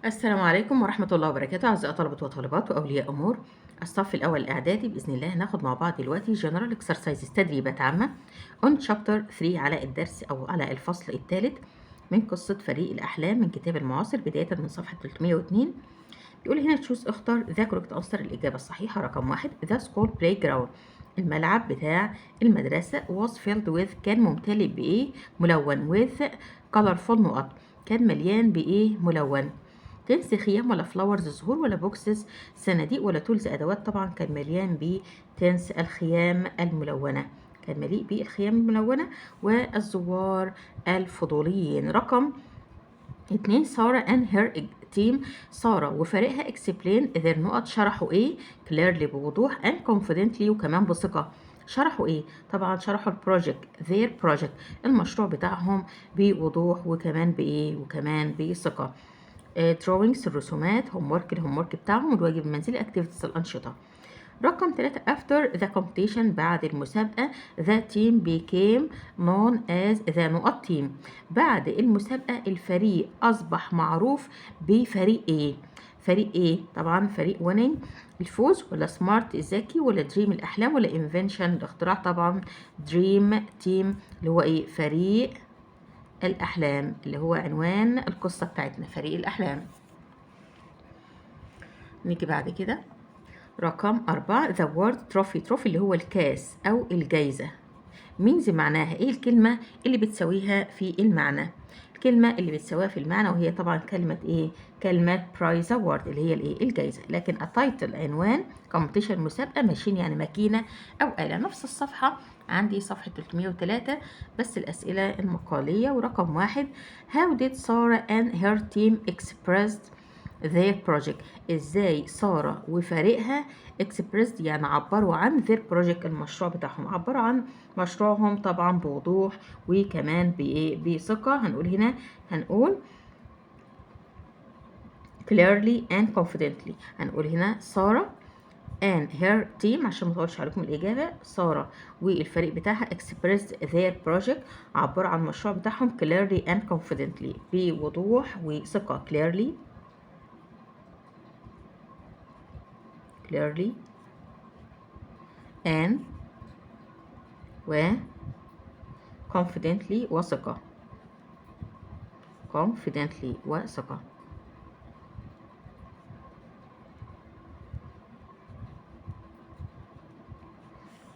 السلام عليكم ورحمة الله وبركاته أعزائي طلبة وطالبات وأولياء أمور الصف الأول الإعدادي. بإذن الله هناخد مع بعض دلوقتي General Exercises تدريبات عامة on Chapter 3 على الدرس أو على الفصل الثالث من قصة فريق الأحلام من كتاب المعاصر بداية من صفحة 302. بيقول هنا تشوز اختر the correct answer الإجابة الصحيحة رقم 1. The school playground الملعب بتاع المدرسة was filled with كان ممتلئ بإيه؟ ملون with colorful نقط كان مليان بإيه؟ ملون. تنس خيام ولا فلاورز زهور ولا بوكسز صناديق ولا تولز أدوات. طبعا كان مليان بتنس الخيام الملونة، كان مليء بالخيام الملونة والزوار الفضوليين. رقم 2. سارة and her team سارة وفريقها explain their نقط شرحوا ايه clearly بوضوح and confidently وكمان بثقة. شرحوا ايه؟ طبعا شرحوا البروجكت their project المشروع بتاعهم بوضوح وكمان بايه وكمان بثقة. drawings الرسومات الهوم ورك بتاعهم الواجب المنزلي activities الأنشطة. رقم 3. after the competition بعد المسابقة the team became known as the نقط team. بعد المسابقة الفريق أصبح معروف بفريق ايه؟ فريق ايه؟ طبعا فريق winning الفوز ولا smart الذكي ولا dream الأحلام ولا invention الاختراع. طبعا dream team اللي هو ايه؟ فريق الأحلام اللي هو عنوان القصة بتاعتنا فريق الأحلام. نيجي بعد كده رقم 4. the word trophy اللي هو الكاس أو الجايزة means معناها إيه الكلمة اللي بتساويها في المعنى؟ الكلمة اللي بتساويها في المعنى وهي طبعا كلمة إيه؟ كلمة prize award اللي هي الإيه؟ الجايزة. لكن التايتل عنوان competition مسابقة ماشين يعني ماكينة أو آلة. نفس الصفحة عندي صفحة 303 بس الأسئلة المقالية. ورقم 1. how did Sarah and her team expressed their project ازاي سارة وفريقها expressed يعني عبروا عن their project المشروع بتاعهم، عبروا عن مشروعهم طبعا بوضوح وكمان بثقة. هنقول هنا هنقول clearly and confidently. هنقول هنا سارة and her team عشان ما اطولش عليكم الإجابة. سارة والفريق بتاعها expressed their project عبروا عن المشروع بتاعهم clearly and confidently بوضوح وثقة. clearly and و confidently وثقة.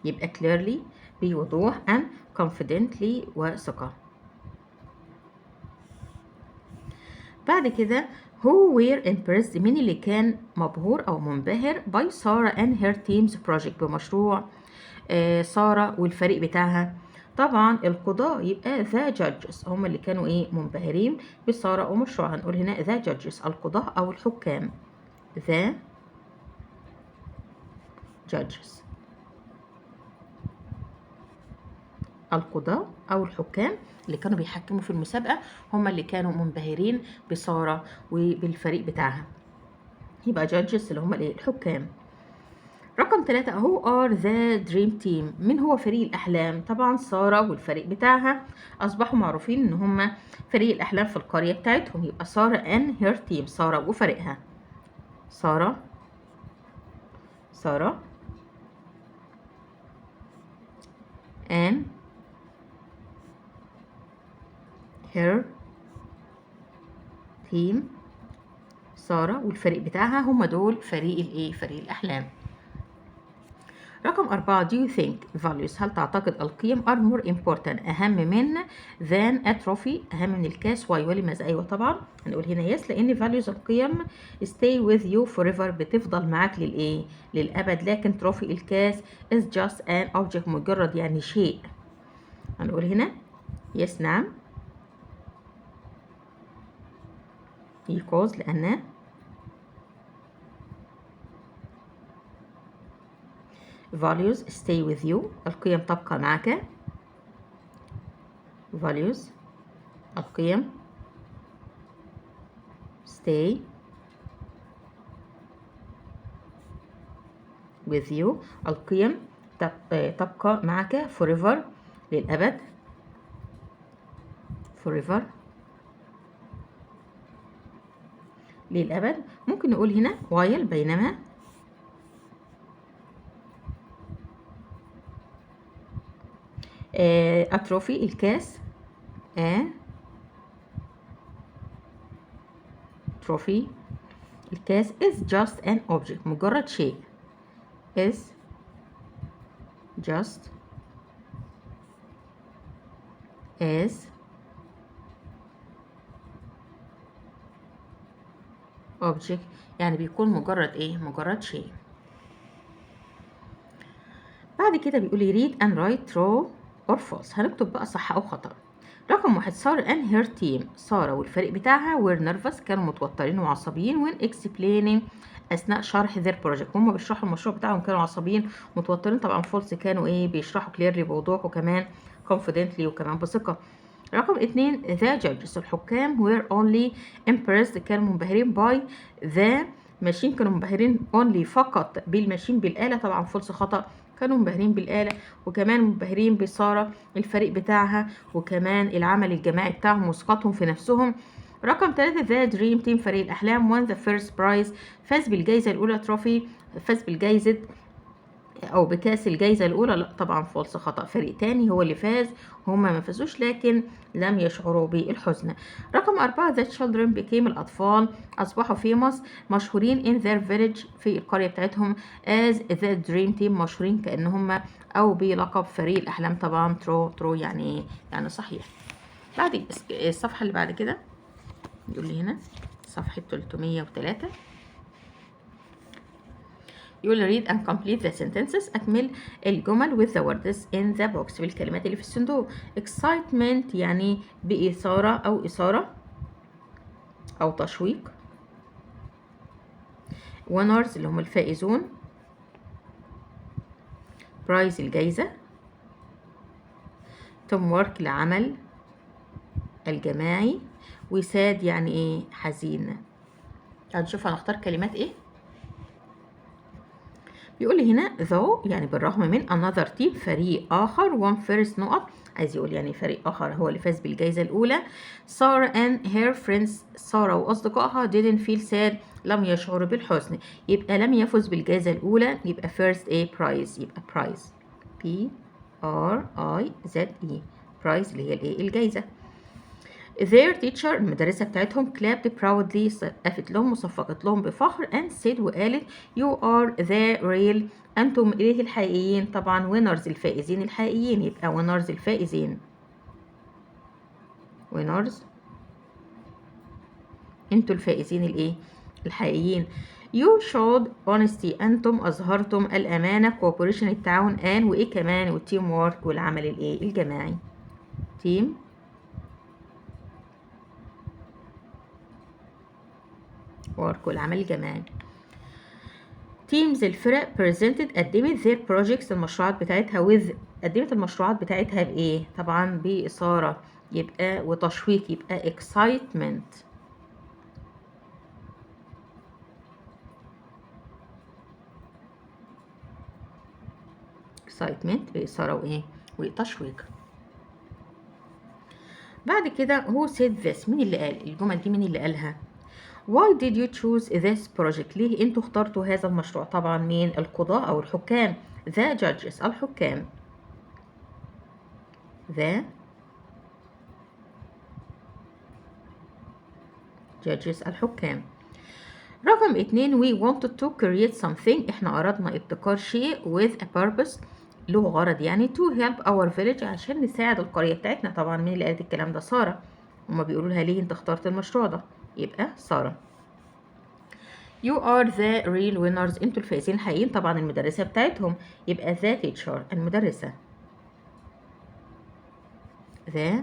يبقى clearly بوضوح and confidently وثقة. بعد كده who were impressed مين اللي كان مبهور أو منبهر by Sarah and her team's project بمشروع سارة والفريق بتاعها. طبعا القضاء يبقى the judges هم اللي كانوا ايه منبهرين بسارة ومشروعها. هنقول هنا the judges القضاء أو الحكام the judges القضاء أو الحكام اللي كانوا بيحكموا في المسابقة هم اللي كانوا منبهرين بسارة وبالفريق بتاعها. يبقى judges اللي هم الحكام. رقم 3. who are the dream team من هو فريق الأحلام؟ طبعا سارة والفريق بتاعها أصبحوا معروفين إن هم فريق الأحلام في القرية بتاعتهم. يبقى سارة and her team سارة وفريقها. سارة and her team سارة والفريق بتاعها هم دول فريق الايه؟ فريق الأحلام. رقم 4. do you think values هل تعتقد القيم are more important أهم من than a trophy أهم من الكاس؟ why ولماذا؟ أيوة طبعا هنقول هنا yes لأن values القيم stay with you forever بتفضل معاك للإيه؟ للأبد. لكن trophy الكاس is just an object مجرد يعني شيء. هنقول هنا yes نعم because لأن values stay with you القيم تبقى معك. values القيم stay with you القيم تبقى معك forever للأبد. forever للأبد. ممكن نقول هنا while بينما. أتروفي الكاس. تروفي الكاس is just an object مجرد شيء. is just as object يعني بيكون مجرد ايه؟ مجرد شيء. بعد كده بيقول لي read and write true or false. هنكتب بقى صح او خطأ. رقم 1 سارة and her team. سارة والفريق بتاعها were nervous كانوا متوترين وعصبيين when explaining اثناء شرح their project. هم بيشرحوا المشروع بتاعهم كانوا عصبيين متوترين. طبعا false كانوا ايه؟ بيشرحوا clearly بوضوح وكمان confidently وكمان بثقة. رقم 2 the judges. الحكام were only impressed كانوا منبهرين by the machine. كانوا منبهرين only فقط بالماشين بالآلة. طبعا false خطأ. كانوا منبهرين بالآلة وكمان منبهرين بسارة الفريق بتاعها وكمان العمل الجماعي بتاعهم وثقتهم في نفسهم. رقم 3 the dream team فريق الأحلام won the first prize. فاز بالجائزة الأولى تروفي. فاز بالجائزة أو بكاس الجائزة الأولى. لا طبعا فولس خطأ. فريق تاني هو اللي فاز. هما ما فازوش لكن لم يشعروا بالحزن. رقم 4 the children became. الأطفال أصبحوا famous مشهورين in their village في القرية بتاعتهم as the dream team مشهورين كأنهم أو بلقب فريق الأحلام. طبعا true يعني صحيح. بعد الصفحة اللي بعد كده يقول لي هنا صفحة 303 يقول read and complete the sentences. أكمل الجمل with the words in the box بالكلمات اللي في الصندوق. excitement يعني بإثارة أو إثارة أو تشويق. winners اللي هم الفائزون. prize الجايزة. teamwork العمل الجماعي. وساد يعني إيه؟ حزين. هنشوف هنختار كلمات إيه. بيقول لي هنا though يعني بالرغم من another team فريق آخر one first نقط. عايز يقول يعني فريق آخر هو اللي فاز بالجائزة الأولى. Sarah and her friends. سارة وأصدقائها didn't feel sad لم يشعروا بالحزن. يبقى لم يفز بالجائزة الأولى يبقى first a prize. يبقى prize P R I Z E prize اللي هي الإيه؟ الجائزة. Their teacher المدرسة بتاعتهم clapped proudly سقفت لهم وصفقت لهم بفخر and said وقالت you are the real أنتم إيه الحقيقيين. طبعا winners الفائزين الحقيقيين. يبقى winners الفائزين. winners أنتوا الفائزين الإيه؟ الحقيقيين. you showed honesty أنتم أظهرتم الأمانة cooperation التعاون and وإيه كمان والتيم وورك والعمل الإيه؟ الجماعي. team work والعمل الجماعي. teams الفرق presented قدمت their projects المشروعات بتاعتها with قدمت المشروعات بتاعتها بإيه؟ طبعا بإثارة يبقى وتشويق يبقى excitement. excitement بإثارة وإيه؟ وتشويق. بعد كده who said this. مين اللي قال الجمل دي؟ مين اللي قالها؟ Why did you choose this project. ليه انتوا اخترتوا هذا المشروع؟ طبعا مين؟ القضاة أو الحكام. The judges الحكام. The judges الحكام. رقم 2 we wanted to create something. احنا أردنا ابتكار شيء with a purpose له غرض يعني to help our village عشان نساعد القرية بتاعتنا. طبعا مين اللي قالت الكلام ده؟ سارة. هما بيقولوا لها ليه انت اخترت المشروع ده؟ يبقى سارة. You are the real winners انتوا الفائزين الحقيقيين. طبعا المدرسة بتاعتهم يبقى the teacher المدرسة. the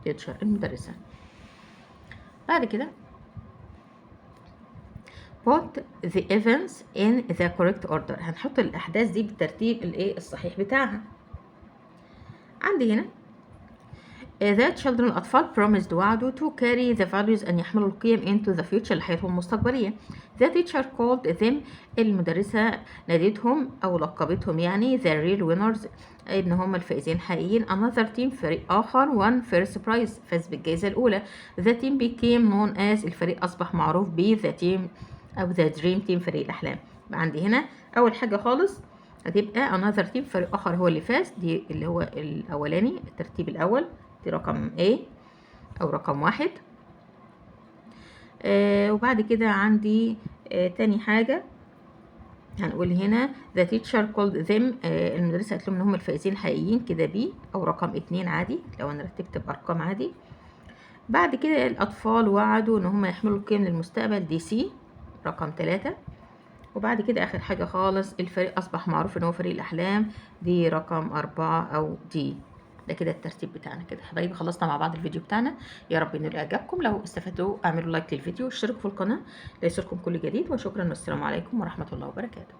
teacher المدرسة. بعد كده put the events in the correct order. هنحط الأحداث دي بالترتيب الايه الصحيح بتاعها. عندي هنا The children الأطفال promised وعدوا to carry the values أن يحملوا القيم into the future لحياتهم المستقبلية. The teacher called them المدرسة نادتهم أو لقبتهم يعني the real winners إن هم الفائزين الحقيقيين. Another team فريق آخر won first prize فاز بالجائزة الأولى. The team became known as الفريق أصبح معروف ب the team أو the dream team فريق الأحلام. عندي هنا أول حاجة خالص هتبقى another team فريق آخر هو اللي فاز، دي اللي هو الأولاني الترتيب الأول، دي رقم A أو رقم 1. وبعد كده عندي تاني حاجة هنقول هنا the teacher called them المدرسة قالت لهم إن هم الفائزين الحقيقيين، كده B أو رقم 2 عادي لو أنا رتبت بأرقام عادي. بعد كده الأطفال وعدوا إن هم يحملوا القيم للمستقبل، دي C رقم 3. وبعد كده آخر حاجة خالص الفريق أصبح معروف إن هو فريق الأحلام، دي رقم 4 أو D. ده كده الترتيب بتاعنا. كده حبايبي خلصنا مع بعض الفيديو بتاعنا، يا رب ينال إعجابكم. لو استفدتوا اعملوا لايك للفيديو واشتركوا في القناة ليصلكم كل جديد، وشكرا والسلام عليكم ورحمة الله وبركاته.